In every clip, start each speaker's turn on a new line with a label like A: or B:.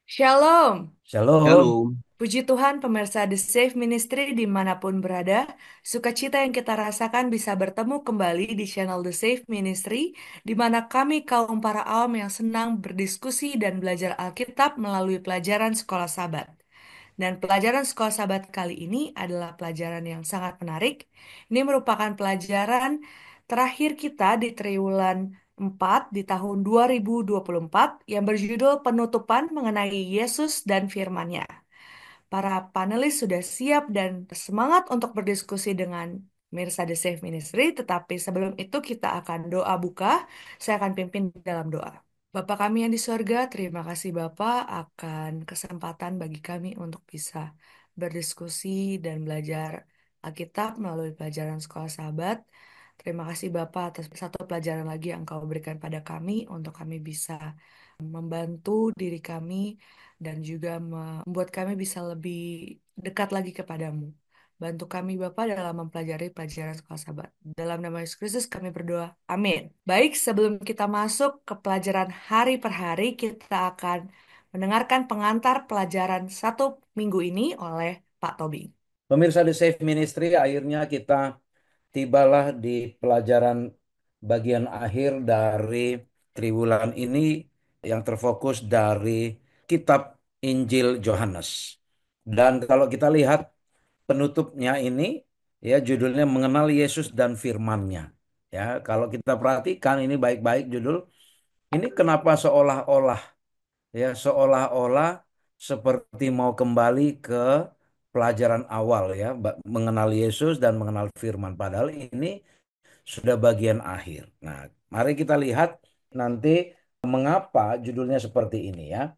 A: Shalom,
B: Shalom.
C: Shalom.
A: puji Tuhan pemirsa The Safe Ministry dimanapun berada. Sukacita yang kita rasakan bisa bertemu kembali di channel The Safe Ministry, di mana kami kaum para awam yang senang berdiskusi dan belajar Alkitab melalui pelajaran Sekolah Sabat. Dan pelajaran Sekolah Sabat kali ini adalah pelajaran yang sangat menarik. Ini merupakan pelajaran terakhir kita di triwulan 4 di tahun 2024 yang berjudul Penutupan mengenai Yesus dan Firman-Nya. Para panelis sudah siap dan semangat untuk berdiskusi dengan Mirsa The Safe Ministry, tetapi sebelum itu kita akan doa buka. Saya akan pimpin dalam doa. Bapa kami yang di sorga, terima kasih Bapak akan kesempatan bagi kami untuk bisa berdiskusi dan belajar Alkitab melalui pelajaran Sekolah Sahabat. Terima kasih Bapak atas satu pelajaran lagi yang Kau berikan pada kami untuk kami bisa membantu diri kami dan juga membuat kami bisa lebih dekat lagi kepadamu. Bantu kami Bapa dalam mempelajari pelajaran Sekolah Sahabat. Dalam nama Yesus Kristus kami berdoa. Amin. Baik, sebelum kita masuk ke pelajaran hari per hari, kita akan mendengarkan pengantar pelajaran satu minggu ini oleh Pak Tobing.
B: Pemirsa The Safe Ministry, akhirnya kita tibalah di pelajaran bagian akhir dari triwulan ini yang terfokus dari kitab Injil Yohanes. Dan kalau kita lihat penutupnya ini, ya judulnya Mengenal Yesus dan Firman-Nya. Ya, kalau kita perhatikan ini baik-baik judul, ini kenapa seolah-olah seolah-olah seperti mau kembali ke pelajaran awal ya, mengenal Yesus dan mengenal firman. Padahal ini sudah bagian akhir. Nah, mari kita lihat nanti mengapa judulnya seperti ini ya.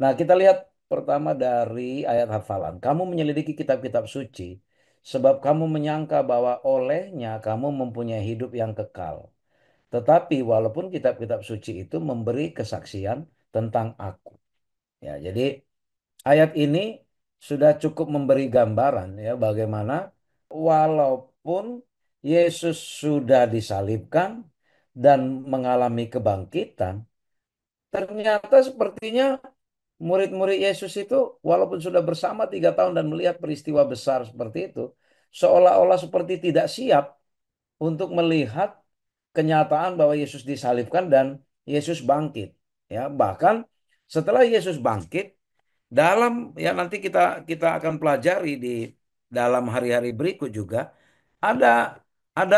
B: Nah, kita lihat pertama dari ayat hafalan. Kamu menyelidiki kitab-kitab suci sebab kamu menyangka bahwa olehnya kamu mempunyai hidup yang kekal. Tetapi walaupun kitab-kitab suci itu memberi kesaksian tentang aku. Ya, jadi ayat ini sudah cukup memberi gambaran ya bagaimana walaupun Yesus sudah disalibkan dan mengalami kebangkitan, ternyata sepertinya murid-murid Yesus itu walaupun sudah bersama 3 tahun dan melihat peristiwa besar seperti itu, seolah-olah seperti tidak siap untuk melihat kenyataan bahwa Yesus disalibkan dan Yesus bangkit. Ya, bahkan setelah Yesus bangkit, dalam ya nanti kita kita akan pelajari di dalam hari-hari berikut juga ada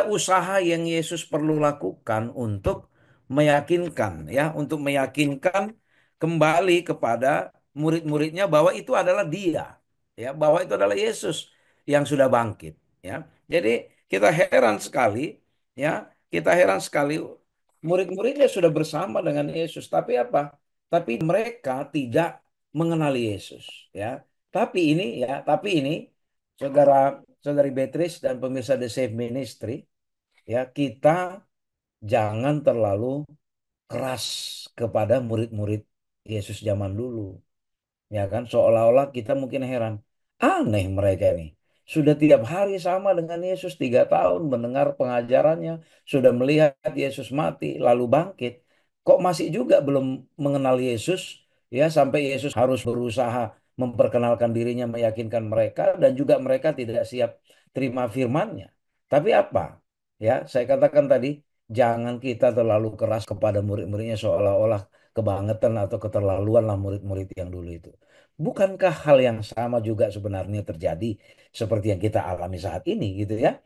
B: usaha yang Yesus perlu lakukan untuk meyakinkan ya, untuk meyakinkan kembali kepada murid-muridnya bahwa itu adalah Dia, ya, bahwa itu adalah Yesus yang sudah bangkit, ya. Jadi kita heran sekali, ya, kita heran sekali murid-muridnya sudah bersama dengan Yesus, tapi apa? Tapi mereka tidak mengenali Yesus, ya. Tapi ini saudara saudari Beatrice dan pemirsa The Safe Ministry, ya, kita jangan terlalu keras kepada murid-murid Yesus zaman dulu. Ya kan, seolah-olah kita mungkin heran. Aneh mereka ini. Sudah tiap hari sama dengan Yesus 3 tahun mendengar pengajarannya. Sudah melihat Yesus mati lalu bangkit. Kok masih juga belum mengenal Yesus? Ya, sampai Yesus harus berusaha memperkenalkan dirinya, meyakinkan mereka. Dan juga mereka tidak siap terima firman-Nya. Tapi apa? Ya, saya katakan tadi, jangan kita terlalu keras kepada murid-muridnya seolah-olah kebangetan atau keterlaluan lah murid-murid yang dulu itu. Bukankah hal yang sama juga sebenarnya terjadi seperti yang kita alami saat ini gitu ya?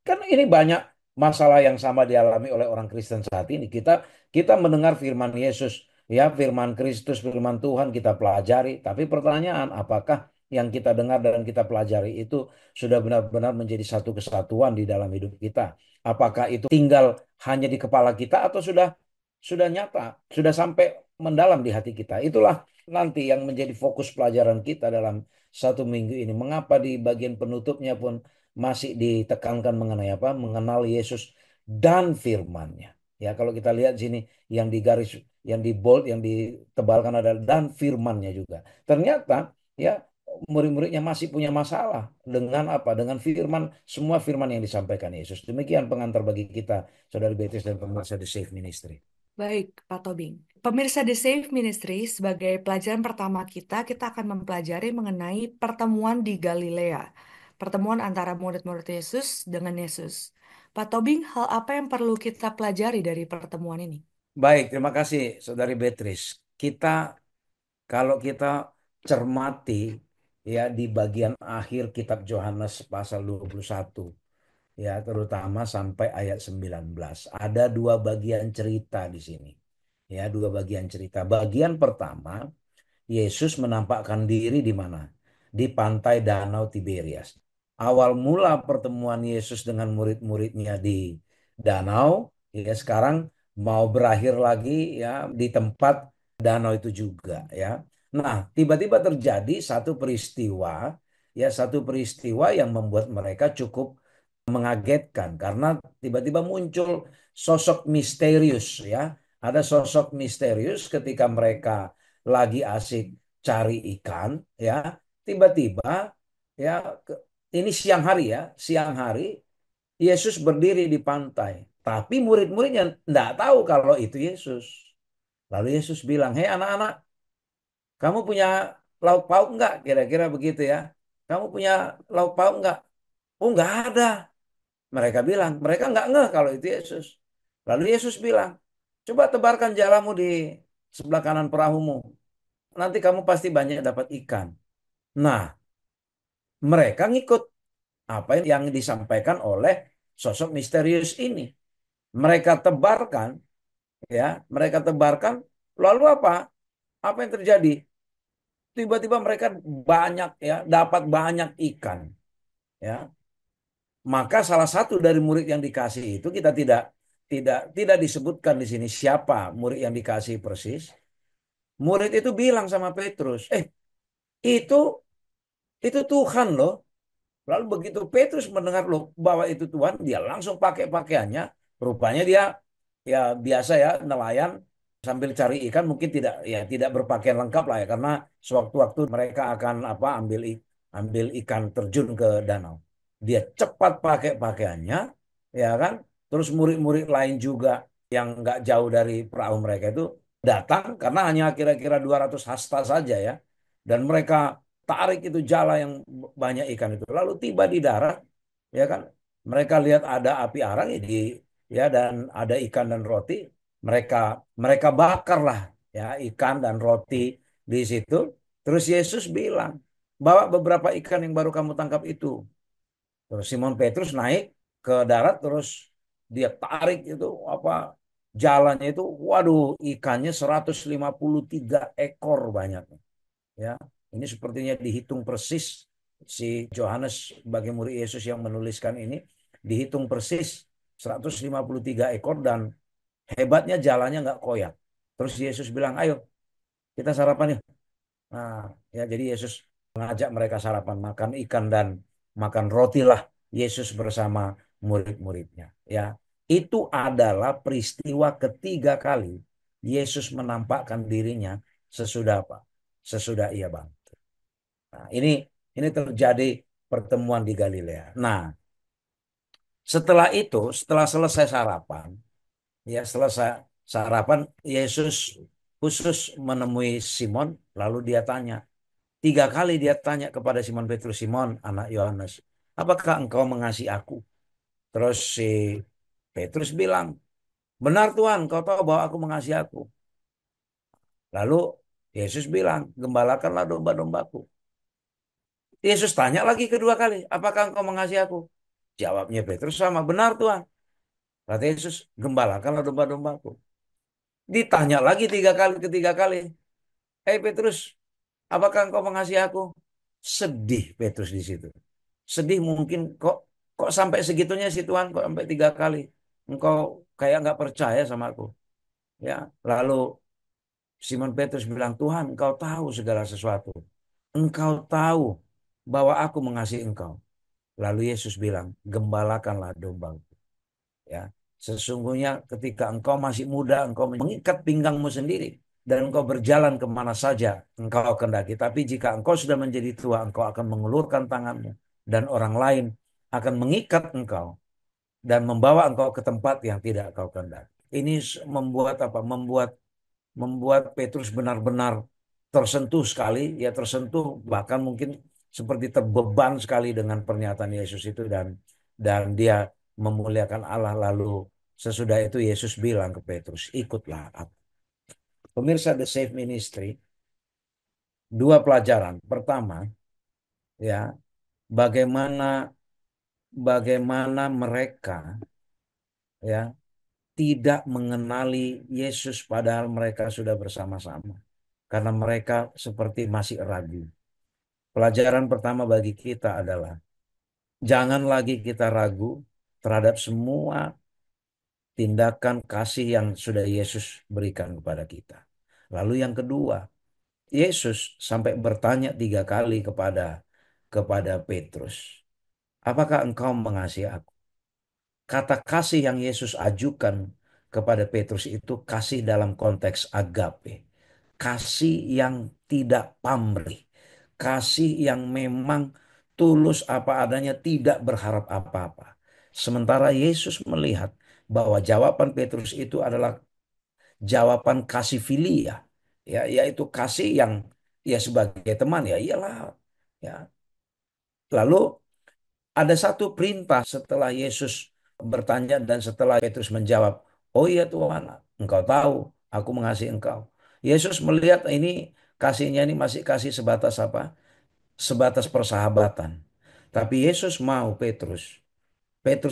B: Kan ini banyak masalah yang sama dialami oleh orang Kristen saat ini. Kita mendengar firman Yesus, ya, firman Kristus, firman Tuhan kita pelajari, tapi pertanyaan apakah yang kita dengar dan kita pelajari itu sudah benar-benar menjadi satu kesatuan di dalam hidup kita? Apakah itu tinggal hanya di kepala kita atau sudah nyata, sudah sampai mendalam di hati kita? Itulah nanti yang menjadi fokus pelajaran kita dalam 1 minggu ini. Mengapa di bagian penutupnya pun masih ditekankan mengenai apa? Mengenal Yesus dan firman-Nya. Ya, kalau kita lihat sini yang di garis, yang di bold, yang ditebalkan adalah dan firman-Nya juga. Ternyata ya murid-muridnya masih punya masalah dengan apa? Dengan firman, semua firman yang disampaikan Yesus. Demikian pengantar bagi kita, Saudari Beatrice dan pemirsa The Safe Ministry.
A: Baik, Pak Tobing. Pemirsa The Safe Ministry, sebagai pelajaran pertama kita akan mempelajari mengenai pertemuan di Galilea. Pertemuan antara murid-murid Yesus dengan Yesus. Pak Tobing, hal apa yang perlu kita pelajari dari pertemuan ini?
B: Baik, terima kasih Saudari Beatrice. Kalau kita cermati ya di bagian akhir kitab Yohanes pasal 21 ya terutama sampai ayat 19. Ada dua bagian cerita di sini. Ya, dua bagian cerita. Bagian pertama, Yesus menampakkan diri di mana? Di pantai Danau Tiberias. Awal mula pertemuan Yesus dengan murid-muridnya di danau, ya sekarang mau berakhir lagi ya di tempat danau itu juga ya. Nah, tiba-tiba terjadi satu peristiwa yang membuat mereka cukup mengagetkan karena tiba-tiba muncul sosok misterius ya. Ada sosok misterius ketika mereka lagi asik cari ikan ya tiba-tiba ya ini siang hari ya siang hari Yesus berdiri di pantai tapi murid-muridnya tidak tahu kalau itu Yesus lalu Yesus bilang hei anak-anak kamu punya lauk pauk enggak kira-kira begitu ya kamu punya lauk pauk enggak oh enggak ada mereka bilang mereka enggak ngeh kalau itu Yesus lalu Yesus bilang coba tebarkan jalamu di sebelah kanan perahumu nanti kamu pasti banyak dapat ikan. Nah, mereka ngikut apa yang disampaikan oleh sosok misterius ini. Mereka tebarkan, ya, mereka tebarkan. Lalu apa? Apa yang terjadi? Tiba-tiba mereka banyak, ya, dapat banyak ikan, ya. Maka salah satu dari murid yang dikasih itu kita tidak disebutkan di sini siapa murid yang dikasih persis. Murid itu bilang sama Petrus, itu itu Tuhan loh. Lalu begitu Petrus mendengar loh bahwa itu Tuhan, dia langsung pakai pakaiannya. Rupanya dia ya biasa ya nelayan sambil cari ikan mungkin tidak berpakaian lengkap lah ya karena sewaktu-waktu mereka akan ambil ikan terjun ke danau. Dia cepat pakai pakaiannya ya kan. Terus murid-murid lain juga yang nggak jauh dari perahu mereka itu datang karena hanya kira-kira 200 hasta saja ya. Dan mereka tarik itu jala yang banyak ikan itu. Lalu tiba di darat, ya kan? Mereka lihat ada api arang ya dan ada ikan dan roti. Mereka mereka bakarlah ya ikan dan roti di situ. Terus Yesus bilang, bawa beberapa ikan yang baru kamu tangkap itu. Terus Simon Petrus naik ke darat terus dia tarik itu apa jalannya itu, waduh ikannya 153 ekor banyak. Ya, ini sepertinya dihitung persis si Yohanes sebagai murid Yesus yang menuliskan ini dihitung persis 153 ekor dan hebatnya jalannya nggak koyak. Terus Yesus bilang, ayo kita sarapan yuk. Nah, ya jadi Yesus mengajak mereka sarapan, makan ikan dan makan roti lah Yesus bersama murid-muridnya. Ya, itu adalah peristiwa ketiga kali Yesus menampakkan dirinya sesudah apa? Sesudah ia bang. Nah, ini terjadi pertemuan di Galilea. Nah, setelah itu, setelah selesai sarapan, ya selesai sarapan, Yesus khusus menemui Simon, lalu dia tanya, tiga kali dia tanya kepada Simon Petrus, Simon, anak Yohanes, apakah engkau mengasihi aku? Terus si Petrus bilang, benar Tuhan, kau tahu bahwa aku mengasihi aku. Lalu Yesus bilang, gembalakanlah domba-dombaku. Yesus tanya lagi kedua kali, apakah engkau mengasihi aku? Jawabnya Petrus sama, benar Tuhan. Kata Yesus, gembalakanlah domba-dombaku. Ditanya lagi ketiga kali. Hei Petrus, apakah engkau mengasihi aku? Sedih Petrus di situ. Sedih mungkin kok sampai segitunya sih Tuhan, kok sampai tiga kali. Engkau kayak nggak percaya sama aku. Ya, lalu Simon Petrus bilang, Tuhan, engkau tahu segala sesuatu. Engkau tahu bahwa aku mengasihi engkau. Lalu Yesus bilang, gembalakanlah domba. Ya, sesungguhnya ketika engkau masih muda, engkau mengikat pinggangmu sendiri dan engkau berjalan kemana saja engkau kehendaki. Tapi jika engkau sudah menjadi tua, engkau akan mengulurkan tanganmu dan orang lain akan mengikat engkau dan membawa engkau ke tempat yang tidak engkau kehendaki. Ini membuat apa? Membuat membuat Petrus benar-benar tersentuh sekali, ya tersentuh bahkan mungkin seperti terbeban sekali dengan pernyataan Yesus itu dan dia memuliakan Allah lalu sesudah itu Yesus bilang ke Petrus, ikutlah aku. Pemirsa The Safe Ministry, dua pelajaran. Pertama, ya, bagaimana bagaimana mereka ya tidak mengenali Yesus padahal mereka sudah bersama-sama. Karena mereka seperti masih ragu. Pelajaran pertama bagi kita adalah jangan lagi kita ragu terhadap semua tindakan kasih yang sudah Yesus berikan kepada kita. Lalu yang kedua, Yesus sampai bertanya 3 kali kepada Petrus, apakah engkau mengasihi aku? Kata kasih yang Yesus ajukan kepada Petrus itu kasih dalam konteks agape. Kasih yang tidak pamrih. Kasih yang memang tulus apa adanya, tidak berharap apa-apa. Sementara Yesus melihat bahwa jawaban Petrus itu adalah jawaban kasih filia. Ya, yaitu kasih yang ya sebagai teman ya iyalah. Ya. Lalu ada satu perintah setelah Yesus bertanya dan setelah Petrus menjawab, "Oh iya Tuhan, engkau tahu aku mengasihi engkau." Yesus melihat ini kasihnya ini masih kasih sebatas apa? Sebatas persahabatan. Tapi Yesus mau Petrus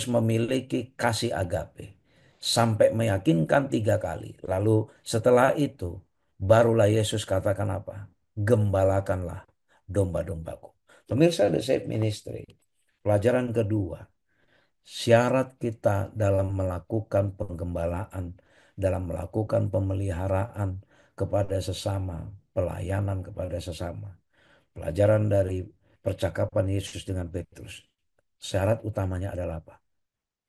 B: memiliki kasih agape. Sampai meyakinkan 3 kali. Lalu setelah itu barulah Yesus katakan apa? Gembalakanlah domba-dombaku. Pemirsa The Safe Ministry. Pelajaran kedua, syarat kita dalam melakukan penggembalaan, dalam melakukan pemeliharaan kepada sesama, pelayanan kepada sesama. Pelajaran dari percakapan Yesus dengan Petrus. Syarat utamanya adalah apa?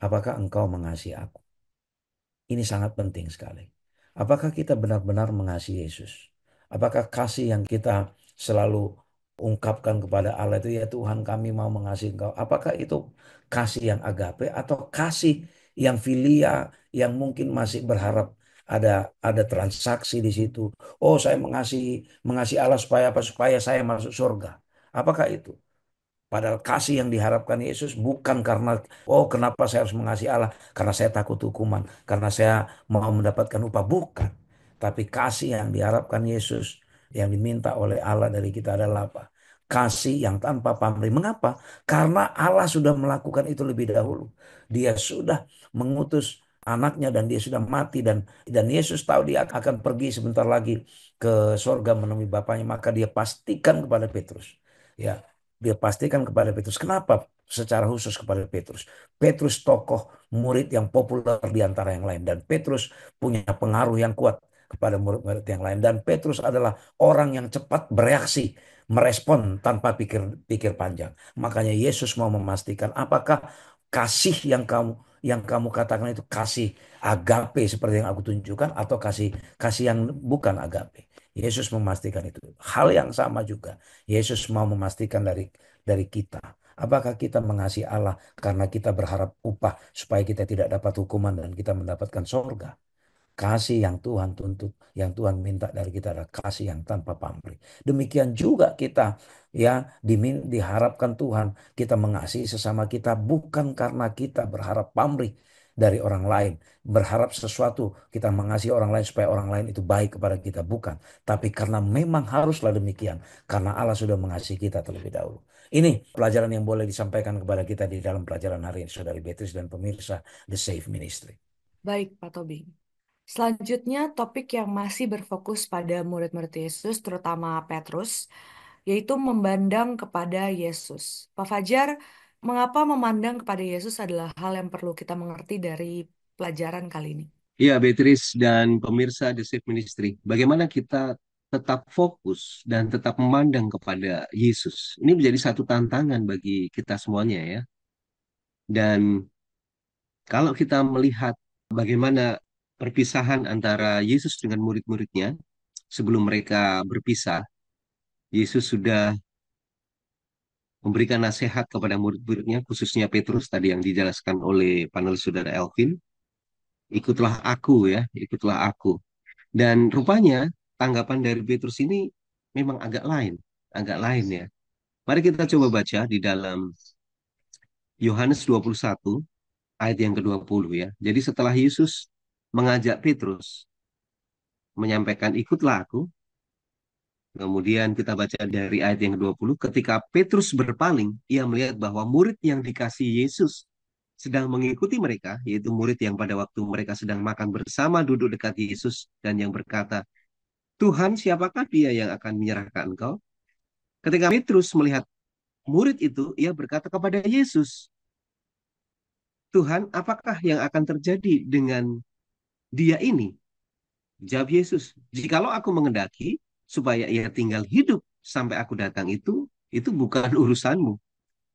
B: Apakah engkau mengasihi aku? Ini sangat penting sekali. Apakah kita benar-benar mengasihi Yesus? Apakah kasih yang kita selalu ungkapkan kepada Allah itu, ya Tuhan kami mau mengasihi Engkau. Apakah itu kasih yang agape atau kasih yang filia yang mungkin masih berharap ada transaksi di situ. Oh, saya mengasihi mengasihi Allah supaya apa? Supaya saya masuk surga. Apakah itu? Padahal kasih yang diharapkan Yesus bukan karena, oh kenapa saya harus mengasihi Allah? Karena saya takut hukuman. Karena saya mau mendapatkan upah. Bukan. Tapi kasih yang diharapkan Yesus, yang diminta oleh Allah dari kita adalah apa? Kasih yang tanpa pamrih. Mengapa? Karena Allah sudah melakukan itu lebih dahulu. Dia sudah mengutus anaknya dan dia sudah mati dan Yesus tahu dia akan pergi sebentar lagi ke sorga menemui Bapaknya. Maka dia pastikan kepada Petrus. Ya, dia pastikan kepada Petrus. Kenapa secara khusus kepada Petrus? Petrus tokoh murid yang populer di antara yang lain. Dan Petrus punya pengaruh yang kuat kepada murid-murid yang lain. Dan Petrus adalah orang yang cepat bereaksi, merespon tanpa pikir panjang. Makanya Yesus mau memastikan apakah kasih yang kamu katakan itu kasih agape seperti yang aku tunjukkan atau kasih kasih yang bukan agape. Yesus memastikan itu. Hal yang sama juga. Yesus mau memastikan dari kita. Apakah kita mengasihi Allah karena kita berharap upah supaya kita tidak dapat hukuman dan kita mendapatkan sorga? Kasih yang Tuhan tuntut, yang Tuhan minta dari kita adalah kasih yang tanpa pamrih. Demikian juga kita ya diharapkan Tuhan kita mengasihi sesama kita bukan karena kita berharap pamrih dari orang lain, berharap sesuatu kita mengasihi orang lain supaya orang lain itu baik kepada kita, bukan. Tapi karena memang haruslah demikian, karena Allah sudah mengasihi kita terlebih dahulu. Ini pelajaran yang boleh disampaikan kepada kita di dalam pelajaran hari ini, Saudari Beatrice dan pemirsa The Safe Ministry.
A: Baik, Pak Tobing. Selanjutnya, topik yang masih berfokus pada murid-murid Yesus, terutama Petrus, yaitu memandang kepada Yesus. Pak Fajar, mengapa memandang kepada Yesus adalah hal yang perlu kita mengerti dari pelajaran kali ini?
C: Ya, Beatrice dan pemirsa The Safe Ministry, bagaimana kita tetap fokus dan tetap memandang kepada Yesus? Ini menjadi satu tantangan bagi kita semuanya ya. Dan kalau kita melihat bagaimana perpisahan antara Yesus dengan murid-muridnya, sebelum mereka berpisah, Yesus sudah memberikan nasihat kepada murid-muridnya, khususnya Petrus tadi yang dijelaskan oleh panelis saudara Elvin, ikutlah aku ya, ikutlah aku. Dan rupanya tanggapan dari Petrus ini memang agak lain ya. Mari kita coba baca di dalam Yohanes 21 ayat yang ke-20 ya. Jadi setelah Yesus mengajak Petrus menyampaikan ikutlah aku, kemudian kita baca dari ayat yang ke-20, ketika Petrus berpaling, ia melihat bahwa murid yang dikasih Yesus sedang mengikuti mereka, yaitu murid yang pada waktu mereka sedang makan bersama duduk dekat Yesus dan yang berkata, Tuhan, siapakah dia yang akan menyerahkan engkau? Ketika Petrus melihat murid itu, ia berkata kepada Yesus, Tuhan, apakah yang akan terjadi dengan dia ini? Jawab Yesus, jikalau aku mengendaki supaya ia tinggal hidup sampai aku datang itu bukan urusanmu,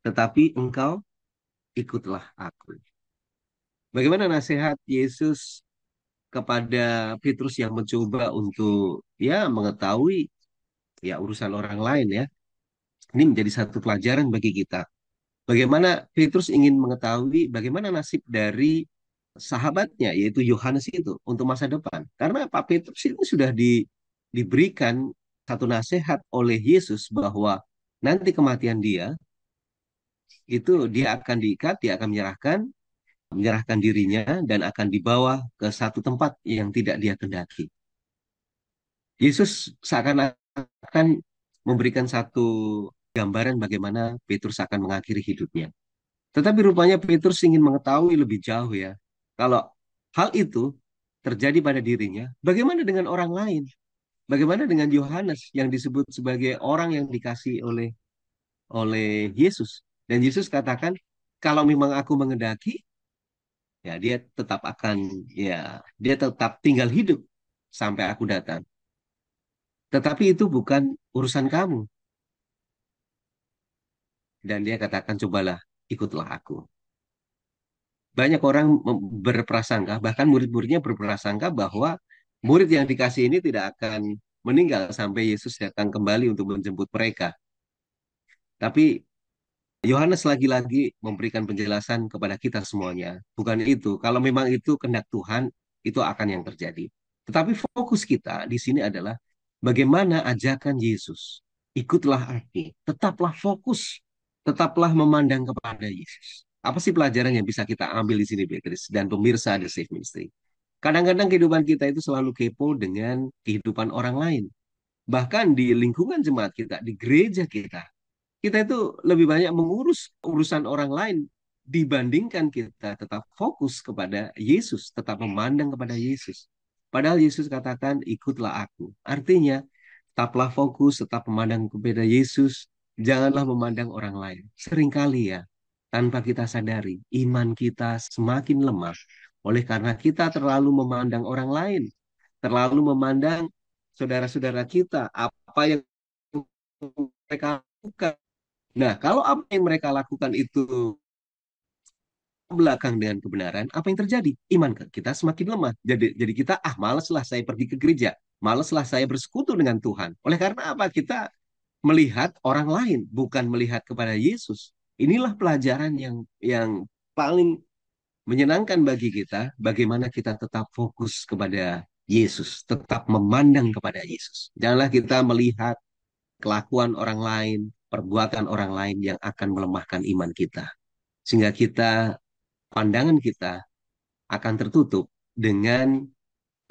C: tetapi engkau ikutlah aku. Bagaimana nasihat Yesus kepada Petrus yang mencoba untuk ya mengetahui ya urusan orang lain ya. Ini menjadi satu pelajaran bagi kita. Bagaimana Petrus ingin mengetahui bagaimana nasib dari sahabatnya, yaitu Yohanes itu, untuk masa depan. Karena Pak Petrus itu sudah diberikan satu nasihat oleh Yesus bahwa nanti kematian dia, itu dia akan diikat, dia akan menyerahkan dirinya, dan akan dibawa ke satu tempat yang tidak dia kendaki. Yesus seakan-akan memberikan satu gambaran bagaimana Petrus akan mengakhiri hidupnya. Tetapi rupanya Petrus ingin mengetahui lebih jauh ya. Kalau hal itu terjadi pada dirinya, bagaimana dengan orang lain? Bagaimana dengan Yohanes yang disebut sebagai orang yang dikasih oleh Yesus? Dan Yesus katakan, kalau memang aku mengendaki, ya dia tetap tinggal hidup sampai aku datang. Tetapi itu bukan urusan kamu. Dan dia katakan, cobalah ikutlah aku. Banyak orang berprasangka, bahkan murid-muridnya berprasangka bahwa murid yang dikasih ini tidak akan meninggal sampai Yesus datang kembali untuk menjemput mereka. Tapi Yohanes lagi-lagi memberikan penjelasan kepada kita semuanya. Bukan itu. Kalau memang itu kehendak Tuhan, itu akan yang terjadi. Tetapi fokus kita di sini adalah bagaimana ajakan Yesus. Ikutlah aku. Tetaplah fokus. Tetaplah memandang kepada Yesus. Apa sih pelajaran yang bisa kita ambil di sini, Beatrice? Dan pemirsa The Safe Ministry. Kadang-kadang kehidupan kita itu selalu kepo dengan kehidupan orang lain. Bahkan di lingkungan jemaat kita, di gereja kita itu lebih banyak mengurus urusan orang lain dibandingkan kita tetap fokus kepada Yesus, tetap memandang kepada Yesus. Padahal Yesus katakan, ikutlah aku. Artinya, tetaplah fokus, tetap memandang kepada Yesus, janganlah memandang orang lain. Seringkali ya, tanpa kita sadari, iman kita semakin lemah. Oleh karena kita terlalu memandang orang lain, terlalu memandang saudara-saudara kita, apa yang mereka lakukan. Nah, kalau apa yang mereka lakukan itu belakang dengan kebenaran, apa yang terjadi? Iman kita semakin lemah. Jadi kita, malaslah saya pergi ke gereja. Malaslah saya bersekutu dengan Tuhan. Oleh karena apa? Kita melihat orang lain, bukan melihat kepada Yesus. Inilah pelajaran yang paling menyenangkan bagi kita, bagaimana kita tetap fokus kepada Yesus, tetap memandang kepada Yesus. Janganlah kita melihat kelakuan orang lain, perbuatan orang lain yang akan melemahkan iman kita. Sehingga pandangan kita akan tertutup dengan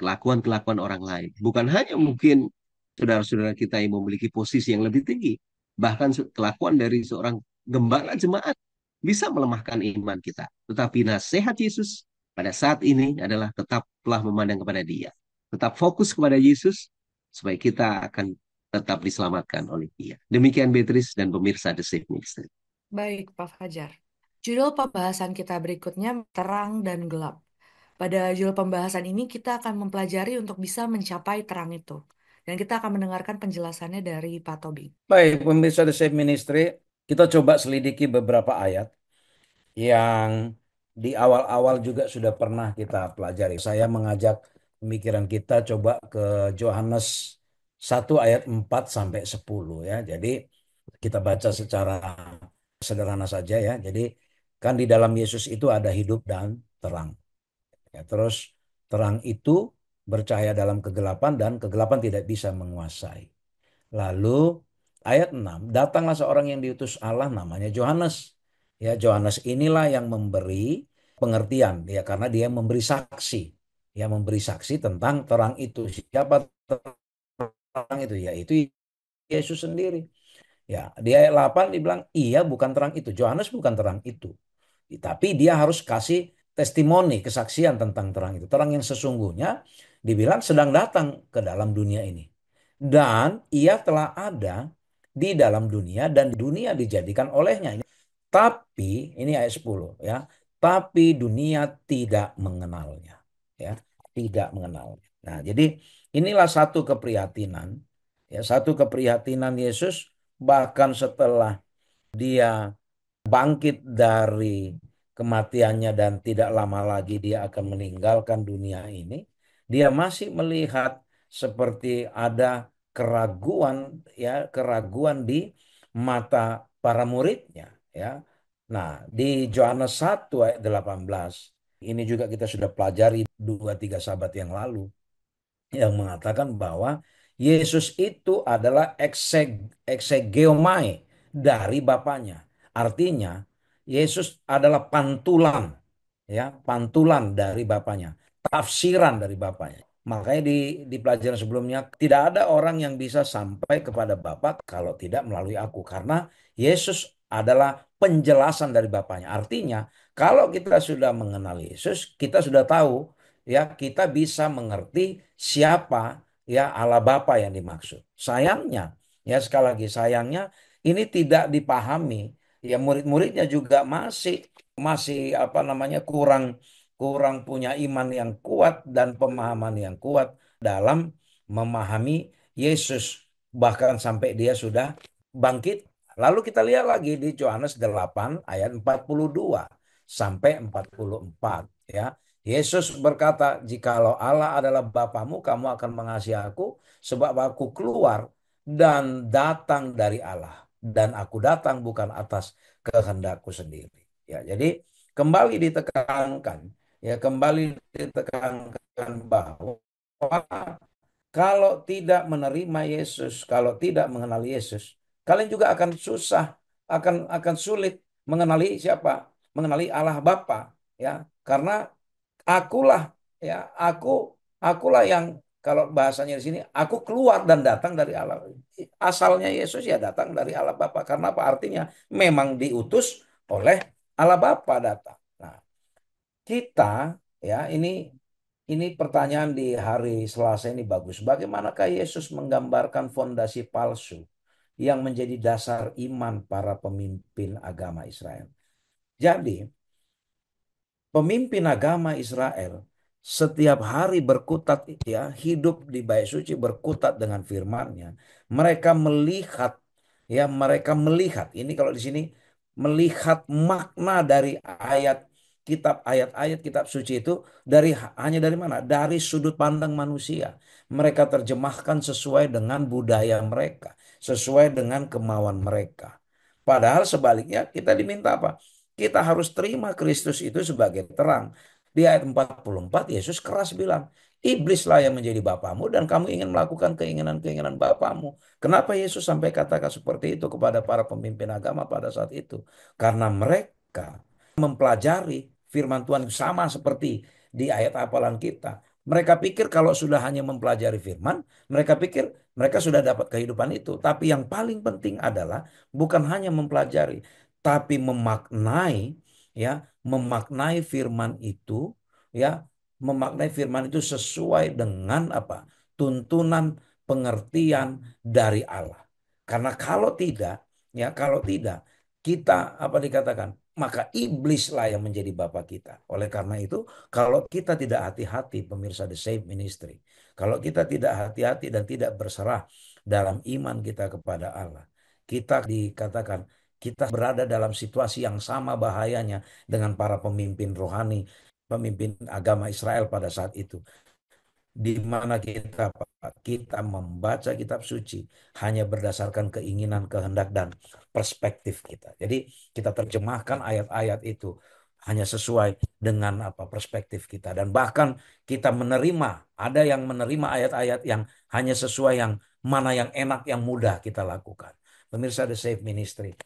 C: kelakuan-kelakuan orang lain. Bukan hanya mungkin saudara-saudara kita yang memiliki posisi yang lebih tinggi, bahkan kelakuan dari seorang gembala jemaat bisa melemahkan iman kita. Tetapi nasihat Yesus pada saat ini adalah tetaplah memandang kepada Dia. Tetap fokus kepada Yesus supaya kita akan tetap diselamatkan oleh Dia. Demikian Beatrice dan pemirsa The Safe Ministry.
A: Baik, Pak Fajar. Judul pembahasan kita berikutnya terang dan gelap. Pada judul pembahasan ini kita akan mempelajari untuk bisa mencapai terang itu. Dan kita akan mendengarkan penjelasannya dari Pak Tobi.
B: Baik, pemirsa The Safe Ministry, kita coba selidiki beberapa ayat yang di awal-awal juga sudah pernah kita pelajari. Saya mengajak pemikiran kita coba ke Yohanes 1 ayat 4 sampai 10 ya. Jadi kita baca secara sederhana saja ya. Jadi kan di dalam Yesus itu ada hidup dan terang. Ya, terus terang itu bercahaya dalam kegelapan dan kegelapan tidak bisa menguasai. Lalu ayat 6, datanglah seorang yang diutus Allah namanya Yohanes. Ya, Yohanes inilah yang memberi pengertian ya karena dia memberi saksi. Ya, memberi saksi tentang terang itu. Siapa terang itu? Yaitu Yesus sendiri. Ya, di ayat 8 dibilang, "Ia bukan terang itu." Yohanes bukan terang itu. Tapi dia harus kasih testimoni, kesaksian tentang terang itu. Terang yang sesungguhnya dibilang sedang datang ke dalam dunia ini. Dan ia telah ada di dalam dunia dan dunia dijadikan olehnya. Tapi, ini ayat 10 ya. Tapi dunia tidak mengenalnya. Ya, tidak mengenalnya. Nah, jadi inilah satu keprihatinan. Ya, satu keprihatinan Yesus bahkan setelah dia bangkit dari kematiannya dan tidak lama lagi dia akan meninggalkan dunia ini, dia masih melihat seperti ada keraguan ya, keraguan di mata para muridnya ya. Nah, di Yohanes 1 ayat 18 ini juga kita sudah pelajari 2-3 sahabat yang lalu yang mengatakan bahwa Yesus itu adalah eksegeomai dari Bapaknya. Artinya Yesus adalah pantulan ya, pantulan dari Bapaknya, tafsiran dari Bapaknya. Makanya di pelajaran sebelumnya tidak ada orang yang bisa sampai kepada Bapa kalau tidak melalui aku karena Yesus adalah penjelasan dari Bapaknya. Artinya kalau kita sudah mengenal Yesus, kita sudah tahu ya kita bisa mengerti siapa ya Allah Bapa yang dimaksud. Sayangnya ya sekali lagi sayangnya ini tidak dipahami ya murid-muridnya juga masih masih apa namanya kurang kurang punya iman yang kuat dan pemahaman yang kuat dalam memahami Yesus bahkan sampai dia sudah bangkit. Lalu kita lihat lagi di Yohanes 8 ayat 42 sampai 44 ya. Yesus berkata, "Jikalau Allah adalah Bapamu, kamu akan mengasihi aku sebab aku keluar dan datang dari Allah dan aku datang bukan atas kehendakku sendiri." Ya, jadi kembali ditekankan, ya kembali ditekankan bahwa kalau tidak menerima Yesus, kalau tidak mengenal Yesus, kalian juga akan susah, akan sulit mengenali siapa? Mengenali Allah Bapa, ya. Karena akulah ya, akulah yang kalau bahasanya di sini aku keluar dan datang dari Allah. Asalnya Yesus ya datang dari Allah Bapa. Karena apa artinya? Memang diutus oleh Allah Bapa datang. Nah, kita ya ini pertanyaan di hari Selasa ini bagus. Bagaimanakah Yesus menggambarkan fondasi palsu yang menjadi dasar iman para pemimpin agama Israel? Jadi, pemimpin agama Israel setiap hari berkutat ya hidup di bait suci berkutat dengan firman-Nya. Mereka melihat ya mereka melihat ini kalau di sini melihat makna dari ayat-ayat kitab suci itu hanya dari mana? Dari sudut pandang manusia. Mereka terjemahkan sesuai dengan budaya mereka, sesuai dengan kemauan mereka. Padahal sebaliknya kita diminta apa? Kita harus terima Kristus itu sebagai terang. Di ayat 44 Yesus keras bilang, "Iblislah yang menjadi bapamu dan kamu ingin melakukan keinginan-keinginan bapamu." Kenapa Yesus sampai katakan seperti itu kepada para pemimpin agama pada saat itu? Karena mereka mempelajari firman Tuhan sama seperti di ayat hafalan kita. Mereka pikir kalau sudah hanya mempelajari firman, mereka pikir mereka sudah dapat kehidupan itu. Tapi yang paling penting adalah bukan hanya mempelajari, tapi memaknai ya, memaknai firman itu ya, memaknai firman itu sesuai dengan apa? Tuntunan pengertian dari Allah. Karena kalau tidak, ya kalau tidak kita apa dikatakan, maka iblislah yang menjadi bapa kita. Oleh karena itu, kalau kita tidak hati-hati pemirsa The Safe Ministry, kalau kita tidak hati-hati dan tidak berserah dalam iman kita kepada Allah, kita dikatakan kita berada dalam situasi yang sama bahayanya dengan para pemimpin rohani, pemimpin agama Israel pada saat itu. Di mana kita membaca kitab suci hanya berdasarkan keinginan, kehendak, dan perspektif kita. Jadi kita terjemahkan ayat-ayat itu hanya sesuai dengan apa perspektif kita. Dan bahkan kita menerima, ada yang menerima ayat-ayat yang hanya sesuai yang mana yang enak, yang mudah kita lakukan. Pemirsa The Safe Ministry,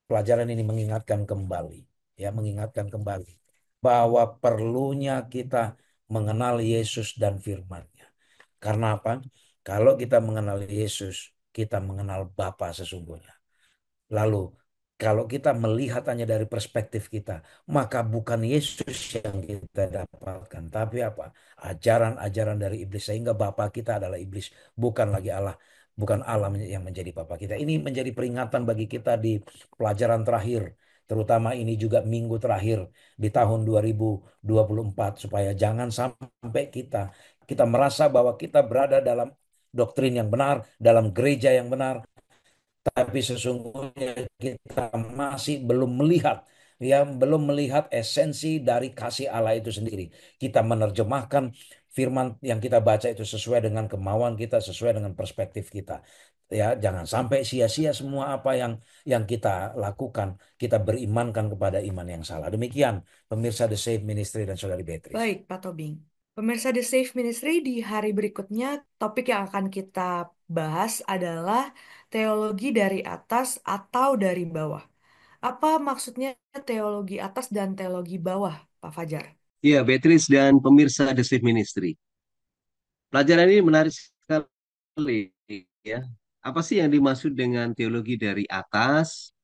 B: pelajaran ini mengingatkan kembali, ya mengingatkan kembali bahwa perlunya kita mengenal Yesus dan firman-Nya. Karena apa? Kalau kita mengenal Yesus, kita mengenal Bapa sesungguhnya. Lalu, kalau kita melihat hanya dari perspektif kita, maka bukan Yesus yang kita dapatkan, tapi apa? Ajaran-ajaran dari iblis, sehingga Bapa kita adalah iblis, bukan lagi Allah, bukan Allah yang menjadi Bapa kita. Ini menjadi peringatan bagi kita di pelajaran terakhir, terutama ini juga minggu terakhir di tahun 2024, supaya jangan sampai kita merasa bahwa kita berada dalam doktrin yang benar, dalam gereja yang benar, tapi sesungguhnya kita masih belum melihat, ya belum melihat esensi dari kasih Allah itu sendiri. Kita menerjemahkan firman yang kita baca itu sesuai dengan kemauan kita, sesuai dengan perspektif kita. Ya, jangan sampai sia-sia semua apa yang kita lakukan. Kita berimankan kepada iman yang salah. Demikian pemirsa The Safe Ministry dan Saudari Beatrice.
A: Baik, Pak Tobing. Pemirsa The Safe Ministry, di hari berikutnya topik yang akan kita bahas adalah teologi dari atas atau dari bawah. Apa maksudnya teologi atas dan teologi bawah, Pak Fajar?
C: Ya, Beatrice dan pemirsa The Safe Ministry. Pelajaran ini menarik sekali ya. Apa sih yang dimaksud dengan teologi dari atas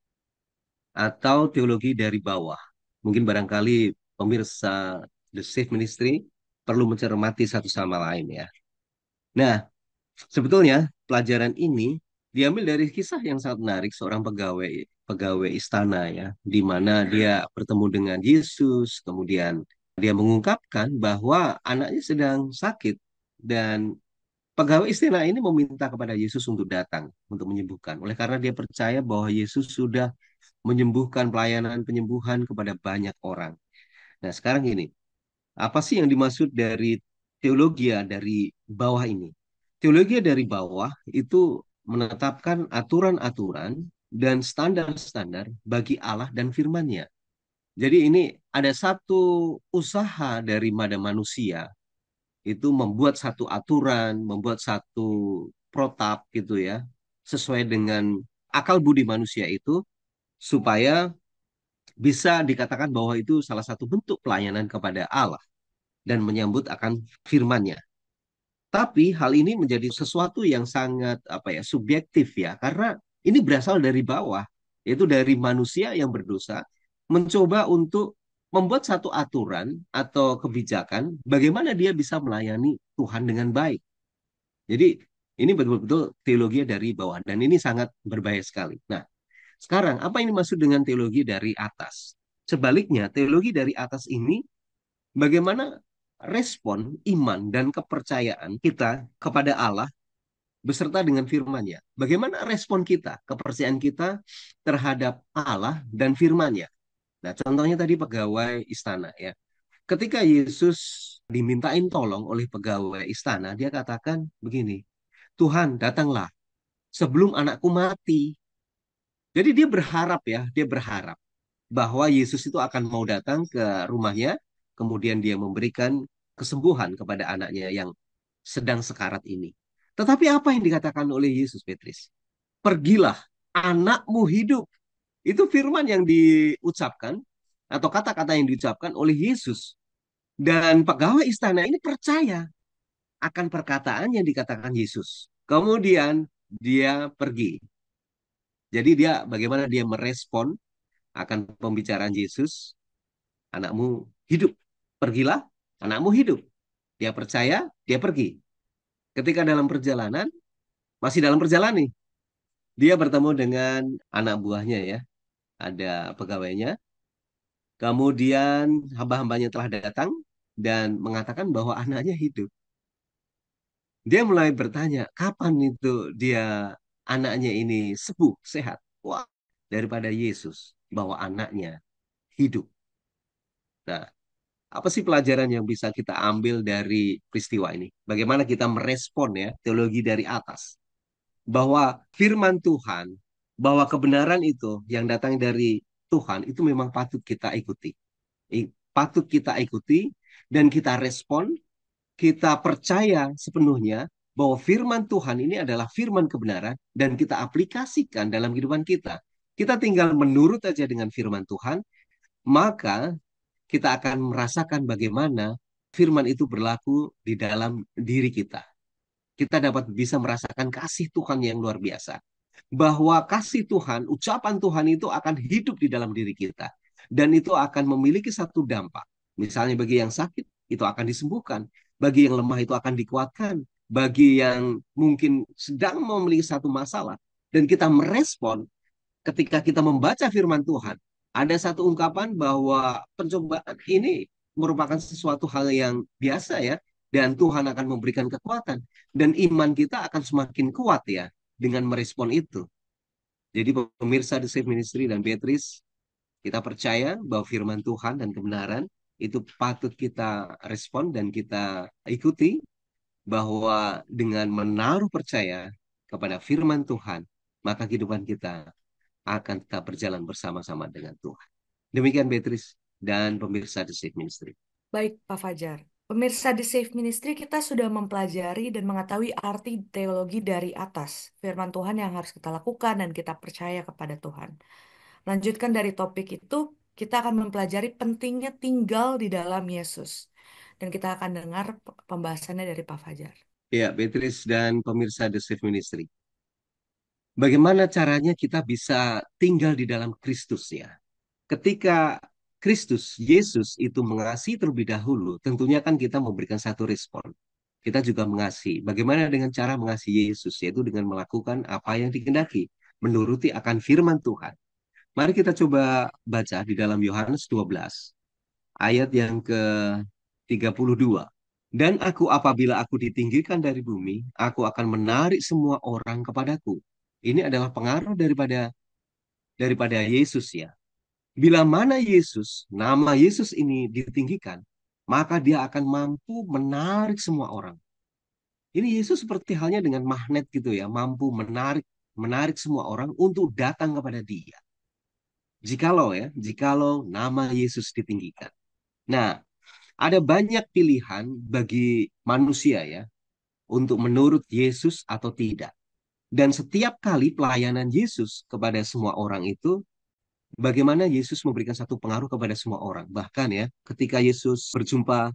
C: atau teologi dari bawah? Mungkin barangkali pemirsa The Safe Ministry perlu mencermati satu sama lain ya. Nah, sebetulnya pelajaran ini diambil dari kisah yang sangat menarik seorang pegawai pegawai istana ya, di mana dia bertemu dengan Yesus, kemudian dia mengungkapkan bahwa anaknya sedang sakit dan pegawai istana ini meminta kepada Yesus untuk datang untuk menyembuhkan. Oleh karena dia percaya bahwa Yesus sudah menyembuhkan pelayanan penyembuhan kepada banyak orang. Nah, sekarang ini apa sih yang dimaksud dari teologi dari bawah ini? Teologi dari bawah itu menetapkan aturan-aturan dan standar-standar bagi Allah dan firman-Nya. Jadi ini ada satu usaha dari manusia itu membuat satu aturan, membuat satu protap gitu ya, sesuai dengan akal budi manusia itu supaya bisa dikatakan bahwa itu salah satu bentuk pelayanan kepada Allah dan menyambut akan firman-Nya. Tapi hal ini menjadi sesuatu yang sangat apa ya subjektif ya karena ini berasal dari bawah yaitu dari manusia yang berdosa mencoba untuk membuat satu aturan atau kebijakan bagaimana dia bisa melayani Tuhan dengan baik. Jadi ini betul-betul teologi dari bawah dan ini sangat berbahaya sekali. Nah, sekarang apa ini maksud dengan teologi dari atas? Sebaliknya, teologi dari atas ini bagaimana respon iman dan kepercayaan kita kepada Allah beserta dengan firman-Nya. Bagaimana respon kita, kepercayaan kita terhadap Allah dan firman-Nya. Nah, contohnya tadi pegawai istana ya. Ketika Yesus dimintain tolong oleh pegawai istana, dia katakan begini, Tuhan datanglah sebelum anakku mati. Jadi dia berharap ya, dia berharap bahwa Yesus itu akan mau datang ke rumahnya, kemudian dia memberikan kesembuhan kepada anaknya yang sedang sekarat ini. Tetapi apa yang dikatakan oleh Yesus, Petrus? Pergilah, anakmu hidup. Itu firman yang diucapkan atau kata-kata yang diucapkan oleh Yesus. Dan pegawai istana ini percaya akan perkataan yang dikatakan Yesus. Kemudian dia pergi. Jadi dia bagaimana dia merespon akan pembicaraan Yesus, anakmu hidup. Pergilah, anakmu hidup. Dia percaya, dia pergi. Ketika dalam perjalanan, masih dalam perjalanan nih, dia bertemu dengan anak buahnya ya, ada pegawainya. Kemudian hamba-hambanya telah datang dan mengatakan bahwa anaknya hidup. Dia mulai bertanya, kapan itu dia anaknya ini sembuh, sehat? Wah, daripada Yesus bahwa anaknya hidup. Nah, apa sih pelajaran yang bisa kita ambil dari peristiwa ini? Bagaimana kita merespon ya teologi dari atas? Bahwa firman Tuhan, bahwa kebenaran itu yang datang dari Tuhan itu memang patut kita ikuti. patut kita ikuti dan kita respon, kita percaya sepenuhnya bahwa firman Tuhan ini adalah firman kebenaran dan kita aplikasikan dalam kehidupan kita. Kita tinggal menurut aja dengan firman Tuhan, maka kita akan merasakan bagaimana firman itu berlaku di dalam diri kita. Kita dapat bisa merasakan kasih Tuhan yang luar biasa. Bahwa kasih Tuhan, ucapan Tuhan itu akan hidup di dalam diri kita. Dan itu akan memiliki satu dampak. Misalnya bagi yang sakit, itu akan disembuhkan. Bagi yang lemah, itu akan dikuatkan. Bagi yang mungkin sedang memiliki satu masalah, dan kita merespon ketika kita membaca firman Tuhan, ada satu ungkapan bahwa pencobaan ini merupakan sesuatu hal yang biasa ya, dan Tuhan akan memberikan kekuatan, dan iman kita akan semakin kuat ya, dengan merespon itu. Jadi pemirsa The Safe Ministry dan Beatrice, kita percaya bahwa firman Tuhan dan kebenaran itu patut kita respon dan kita ikuti, bahwa dengan menaruh percaya kepada firman Tuhan, maka kehidupan kita akan tetap berjalan bersama-sama dengan Tuhan. Demikian Beatrice dan pemirsa The Safe Ministry.
A: Baik, Pak Fajar. Pemirsa di Safe Ministry, kita sudah mempelajari dan mengetahui arti teologi dari atas. Firman Tuhan yang harus kita lakukan dan kita percaya kepada Tuhan. Lanjutkan dari topik itu, kita akan mempelajari pentingnya tinggal di dalam Yesus. Dan kita akan dengar pembahasannya dari Pak Fajar.
C: Ya, Beatrice dan pemirsa The Safe Ministry. Bagaimana caranya kita bisa tinggal di dalam Kristus ya? Ketika Kristus, Yesus itu mengasihi terlebih dahulu, tentunya kan kita memberikan satu respon. Kita juga mengasihi. Bagaimana dengan cara mengasihi Yesus? Yaitu dengan melakukan apa yang dikehendaki, menuruti akan firman Tuhan. Mari kita coba baca di dalam Yohanes 12, ayat yang ke-32. Dan aku apabila aku ditinggikan dari bumi, aku akan menarik semua orang kepadaku. Ini adalah pengaruh daripada Yesus ya. Bila mana Yesus, nama Yesus ini ditinggikan, maka dia akan mampu menarik semua orang. Ini Yesus seperti halnya dengan magnet gitu ya, mampu menarik semua orang untuk datang kepada dia. Jikalau nama Yesus ditinggikan. Nah, ada banyak pilihan bagi manusia ya untuk menurut Yesus atau tidak. Dan setiap kali pelayanan Yesus kepada semua orang itu, bagaimana Yesus memberikan satu pengaruh kepada semua orang. Bahkan ya, ketika Yesus berjumpa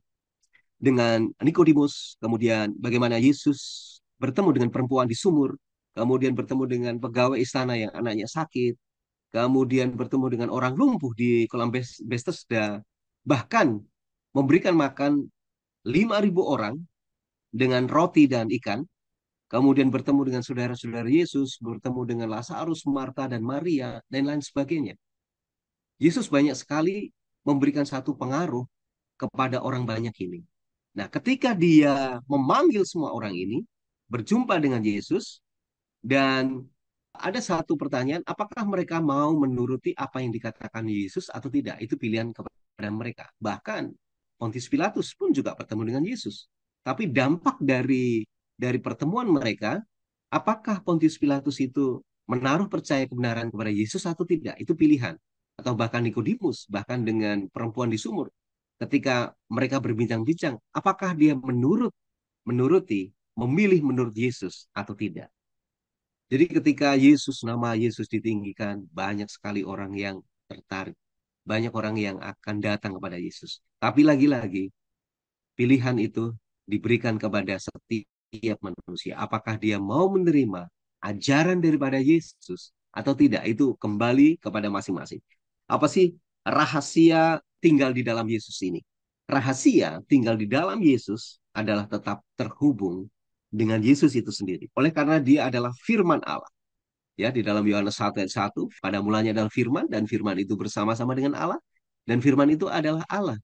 C: dengan Nikodemus, kemudian bagaimana Yesus bertemu dengan perempuan di sumur, kemudian bertemu dengan pegawai istana yang anaknya sakit, kemudian bertemu dengan orang lumpuh di kolam Bethesda, bahkan memberikan makan 5.000 orang dengan roti dan ikan, kemudian bertemu dengan saudara-saudara Yesus, bertemu dengan Lazarus, Marta, dan Maria, dan lain sebagainya. Yesus banyak sekali memberikan satu pengaruh kepada orang banyak ini. Nah, ketika dia memanggil semua orang ini, berjumpa dengan Yesus, dan ada satu pertanyaan, apakah mereka mau menuruti apa yang dikatakan Yesus atau tidak? Itu pilihan kepada mereka. Bahkan Pontius Pilatus pun juga bertemu dengan Yesus. Tapi dampak dari pertemuan mereka, apakah Pontius Pilatus itu menaruh percaya kebenaran kepada Yesus atau tidak? Itu pilihan. Atau bahkan Nikodemus, bahkan dengan perempuan di sumur. Ketika mereka berbincang-bincang, apakah dia menuruti, memilih menurut Yesus atau tidak? Jadi ketika nama Yesus ditinggikan, banyak sekali orang yang tertarik. Banyak orang yang akan datang kepada Yesus. Tapi lagi-lagi, pilihan itu diberikan kepada setiap manusia. Apakah dia mau menerima ajaran daripada Yesus atau tidak? Itu kembali kepada masing-masing. Apa sih rahasia tinggal di dalam Yesus ini? Rahasia tinggal di dalam Yesus adalah tetap terhubung dengan Yesus itu sendiri. Oleh karena dia adalah firman Allah. Ya, di dalam Yohanes 1 ayat 1, pada mulanya adalah firman, dan firman itu bersama-sama dengan Allah, dan firman itu adalah Allah.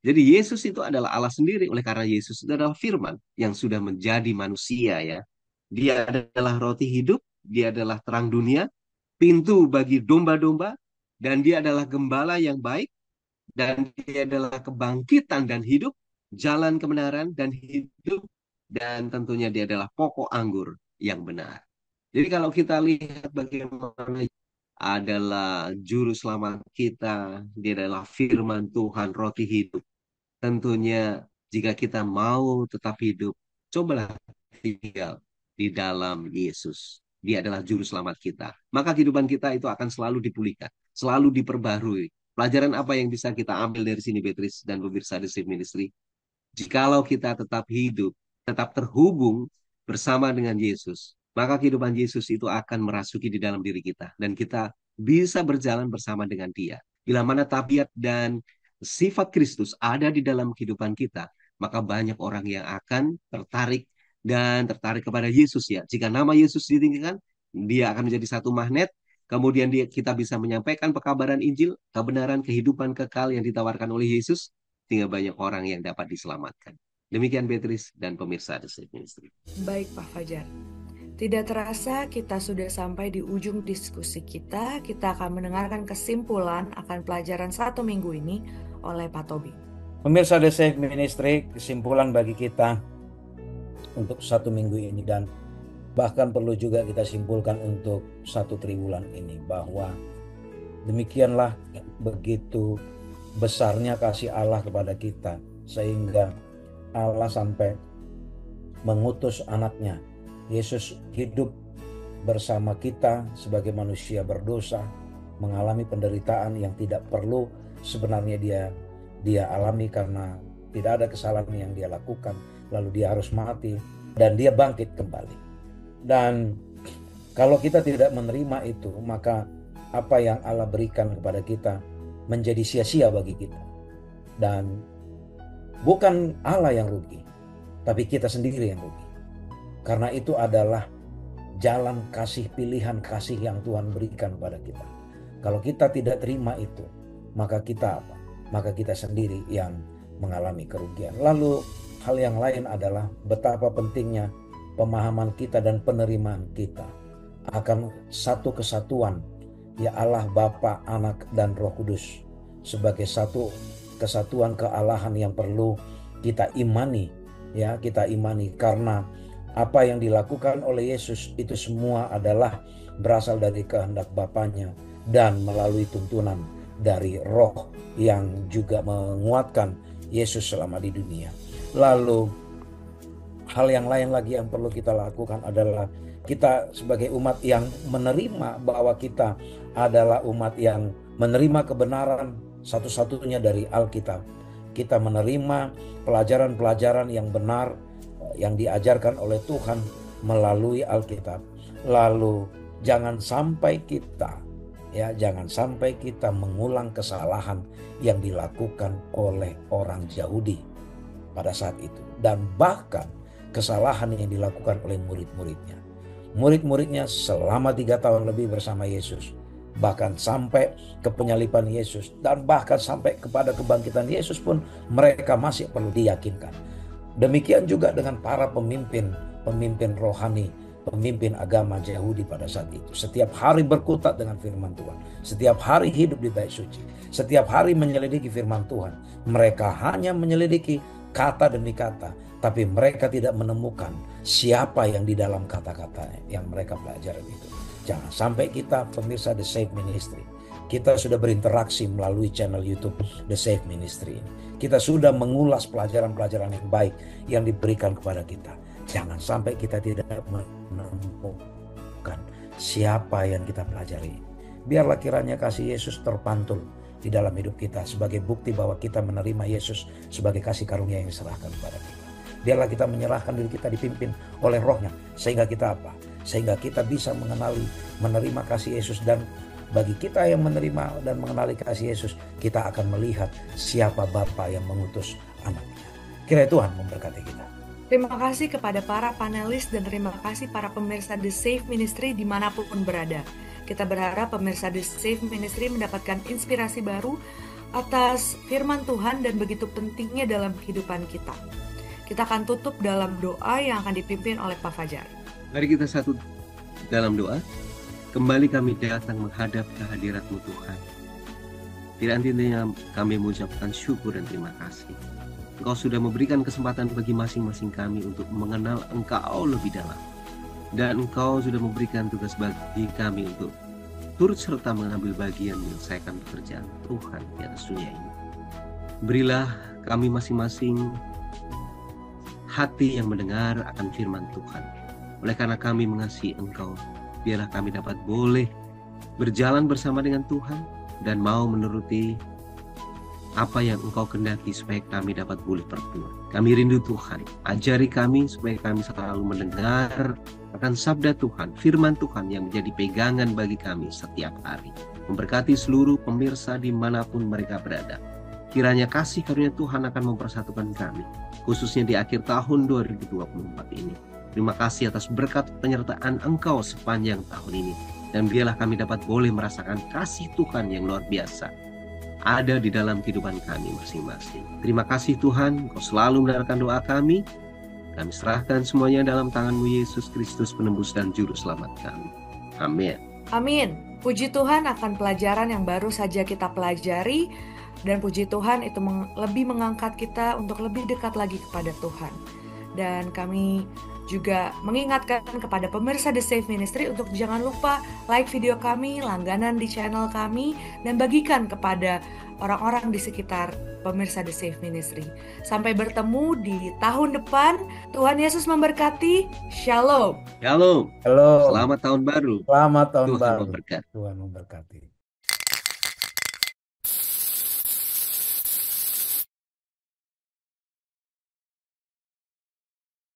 C: Jadi Yesus itu adalah Allah sendiri, oleh karena Yesus itu adalah firman yang sudah menjadi manusia ya. Dia adalah roti hidup, dia adalah terang dunia, pintu bagi domba-domba, dan dia adalah gembala yang baik, dan dia adalah kebangkitan dan hidup, jalan kebenaran dan hidup, dan tentunya dia adalah pokok anggur yang benar. Jadi kalau kita lihat bagaimana adalah juru selamat kita, dia adalah firman Tuhan, roti hidup. Tentunya jika kita mau tetap hidup, cobalah tinggal di dalam Yesus. Dia adalah juru selamat kita. Maka kehidupan kita itu akan selalu dipulihkan, selalu diperbarui. Pelajaran apa yang bisa kita ambil dari sini, Beatrice dan pemirsa The Save Ministry? Jikalau kita tetap hidup, tetap terhubung bersama dengan Yesus, maka kehidupan Yesus itu akan merasuki di dalam diri kita. Dan kita bisa berjalan bersama dengan Dia. Bila mana tabiat dan sifat Kristus ada di dalam kehidupan kita, maka banyak orang yang akan tertarik kepada Yesus ya. Jika nama Yesus ditinggikan, dia akan menjadi satu magnet. Kemudian kita bisa menyampaikan pekabaran Injil, kebenaran, kehidupan kekal yang ditawarkan oleh Yesus, sehingga banyak orang yang dapat diselamatkan. Demikian Beatrice dan pemirsa The Save Ministry.
A: Baik Pak Fajar. Tidak terasa kita sudah sampai di ujung diskusi kita. Kita akan mendengarkan kesimpulan akan pelajaran 1 minggu ini oleh Pak Tobi.
B: Pemirsa The Save Ministry, kesimpulan bagi kita untuk 1 minggu ini dan bahkan perlu juga kita simpulkan untuk 1 triwulan ini, bahwa demikianlah begitu besarnya kasih Allah kepada kita, sehingga Allah sampai mengutus anaknya Yesus hidup bersama kita sebagai manusia berdosa, mengalami penderitaan yang tidak perlu sebenarnya dia alami karena tidak ada kesalahan yang dia lakukan, lalu dia harus mati dan dia bangkit kembali. Dan kalau kita tidak menerima itu, maka apa yang Allah berikan kepada kita menjadi sia-sia bagi kita. Dan bukan Allah yang rugi, tapi kita sendiri yang rugi. Karena itu adalah jalan kasih, pilihan kasih yang Tuhan berikan kepada kita. Kalau kita tidak terima itu, maka kita apa? Maka kita sendiri yang mengalami kerugian. Lalu hal yang lain adalah betapa pentingnya pemahaman kita dan penerimaan kita akan satu kesatuan, ya Allah Bapa, Anak dan Roh Kudus, sebagai satu kesatuan kealahan yang perlu kita imani, ya kita imani, karena apa yang dilakukan oleh Yesus itu semua adalah berasal dari kehendak Bapanya dan melalui tuntunan dari Roh yang juga menguatkan Yesus selama di dunia. Lalu hal yang lain lagi yang perlu kita lakukan adalah kita sebagai umat yang menerima bahwa kita adalah umat yang menerima kebenaran satu-satunya dari Alkitab. Kita menerima pelajaran-pelajaran yang benar yang diajarkan oleh Tuhan melalui Alkitab. Lalu jangan sampai kita mengulang kesalahan yang dilakukan oleh orang Yahudi pada saat itu, dan bahkan kesalahan yang dilakukan oleh murid-muridnya. Murid-muridnya selama 3 tahun lebih bersama Yesus, bahkan sampai ke penyaliban Yesus, dan bahkan sampai kepada kebangkitan Yesus pun mereka masih perlu diyakinkan. Demikian juga dengan para pemimpin rohani, pemimpin agama Yahudi pada saat itu. Setiap hari berkutat dengan firman Tuhan, setiap hari hidup di bait suci, setiap hari menyelidiki firman Tuhan. Mereka hanya menyelidiki kata demi kata, tapi mereka tidak menemukan siapa yang di dalam kata-kata yang mereka pelajari itu. Jangan sampai kita, pemirsa The Save Ministry, kita sudah berinteraksi melalui channel YouTube The Save Ministry ini. Kita sudah mengulas pelajaran-pelajaran yang baik yang diberikan kepada kita. Jangan sampai kita tidak menemukan siapa yang kita pelajari. Biarlah kiranya kasih Yesus terpantul di dalam hidup kita sebagai bukti bahwa kita menerima Yesus sebagai kasih karunia yang diserahkan kepada kita. Biarlah kita menyerahkan diri kita dipimpin oleh Roh-Nya, sehingga kita apa? Sehingga kita bisa mengenali, menerima kasih Yesus. Dan bagi kita yang menerima dan mengenali kasih Yesus, kita akan melihat siapa Bapa yang mengutus anaknya. Kiranya Tuhan memberkati kita.
A: Terima kasih kepada para panelis dan terima kasih para pemirsa The Save Ministry dimanapun berada. Kita berharap pemirsa The Save Ministry mendapatkan inspirasi baru atas firman Tuhan dan begitu pentingnya dalam kehidupan kita. Kita akan tutup dalam doa yang akan dipimpin oleh Pak Fajar.
C: Mari kita satu dalam doa. Kembali kami datang menghadap kehadirat-Mu Tuhan. Tidak henti-hentinya kami mengucapkan syukur dan terima kasih. Engkau sudah memberikan kesempatan bagi masing-masing kami untuk mengenal Engkau lebih dalam. Dan Engkau sudah memberikan tugas bagi kami untuk turut serta mengambil bagian menyelesaikan pekerjaan Tuhan di atas dunia ini. Berilah kami masing-masing hati yang mendengar akan firman Tuhan. Oleh karena kami mengasihi Engkau, biarlah kami dapat boleh berjalan bersama dengan Tuhan dan mau menuruti apa yang Engkau kehendaki supaya kami dapat boleh berbuat. Kami rindu Tuhan, ajari kami supaya kami selalu mendengar akan sabda Tuhan, firman Tuhan yang menjadi pegangan bagi kami setiap hari. Memberkati seluruh pemirsa dimanapun mereka berada. Kiranya kasih karunia Tuhan akan mempersatukan kami, khususnya di akhir tahun 2024 ini. Terima kasih atas berkat penyertaan Engkau sepanjang tahun ini. Dan biarlah kami dapat boleh merasakan kasih Tuhan yang luar biasa ada di dalam kehidupan kami masing-masing. Terima kasih Tuhan, Engkau selalu mendengarkan doa kami. Kami serahkan semuanya dalam tangan-Mu Yesus Kristus, penembus dan juru selamat kami. Amin.
A: Amin. Puji Tuhan akan pelajaran yang baru saja kita pelajari. Dan puji Tuhan itu lebih mengangkat kita untuk lebih dekat lagi kepada Tuhan. Dan kami juga mengingatkan kepada pemirsa The Safe Ministry untuk jangan lupa like video kami, langganan di channel kami, dan bagikan kepada orang-orang di sekitar pemirsa The Safe Ministry. Sampai bertemu di tahun depan. Tuhan Yesus memberkati. Shalom.
C: Shalom.
B: Halo,
C: Selamat tahun baru.
B: selamat tahun
C: Tuhan
B: baru.
C: memberkati.
B: Tuhan memberkati.